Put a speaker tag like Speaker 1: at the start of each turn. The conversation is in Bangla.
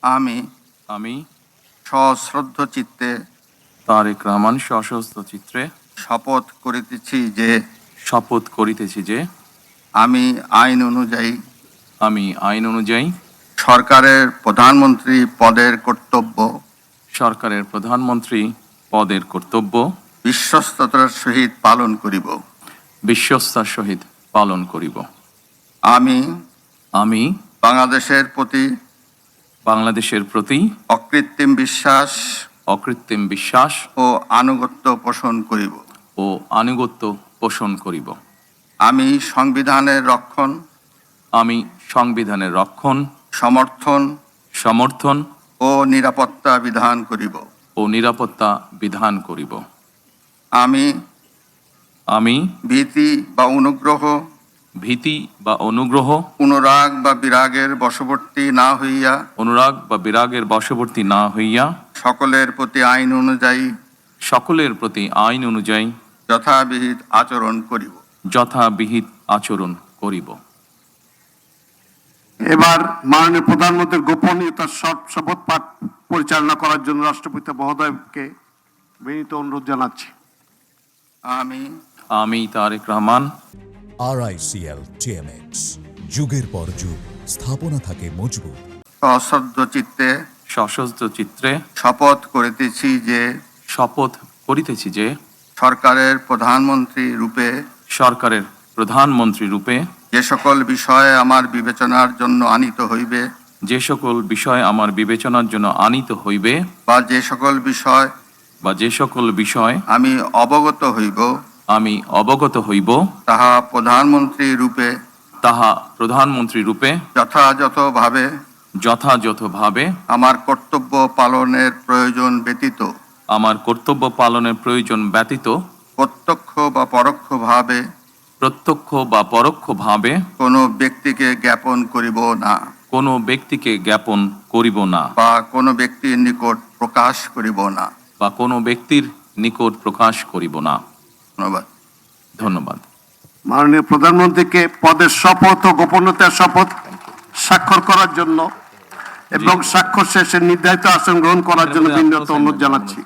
Speaker 1: আমি
Speaker 2: আমি
Speaker 1: সশ্রদ্ধ চিত্তে
Speaker 2: তারেক রহমান সশস্ত্র চিত্রে
Speaker 1: শপথ করিতেছি যে আমি আইন অনুযায়ী সরকারের প্রধানমন্ত্রী পদের কর্তব্য বিশ্বস্ততার সহিত পালন করিব। আমি বাংলাদেশের প্রতি অকৃত্রিম বিশ্বাস ও আনুগত্য পোষণ করিব। আমি সংবিধানের রক্ষণ সমর্থন ও নিরাপত্তা বিধান করিব। আমি ভীতি বা অনুগ্রহ অনুরাগ বা বিরাগের বশবর্তী না হইয়া সকলের প্রতি আইন অনুযায়ী যথাবিহিত আচরণ করিব।
Speaker 3: এবার মাননীয় প্রধানমন্ত্রীর গোপনীয়তার শপথ পাঠ পরিচালনা করার জন্য রাষ্ট্রপতি মহোদয়কে বিনীত অনুরোধ জানাচ্ছি।
Speaker 2: আমি তারেক রহমান
Speaker 4: RICL TMX, যুগের পর যুগ স্থাপনা থাকে মজবুত।
Speaker 1: সশ্রদ্ধ চিত্রে শপথ করিতেছি যে সরকারের প্রধানমন্ত্রী রূপে যে সকল বিষয় আমার বিবেচনার জন্য আনিত হইবে বা যে সকল বিষয় আমি অবগত হইব তাহা প্রধানমন্ত্রী রূপে যথাযথভাবে আমার কর্তব্য পালনের প্রয়োজন ব্যতীত প্রত্যক্ষ বা পরোক্ষভাবে কোনো ব্যক্তিকে জ্ঞাপন করিব না বা কোনো ব্যক্তির নিকট প্রকাশ করিব না। ধন্যবাদ।
Speaker 3: মাননীয় প্রধানমন্ত্রীকে পদের শপথ ও গোপনীয়তার শপথ স্বাক্ষর করার জন্য এবং স্বাক্ষর শেষে নির্ধারিত আসন গ্রহণ করার জন্য বিনীত অনুরোধ জানাচ্ছি।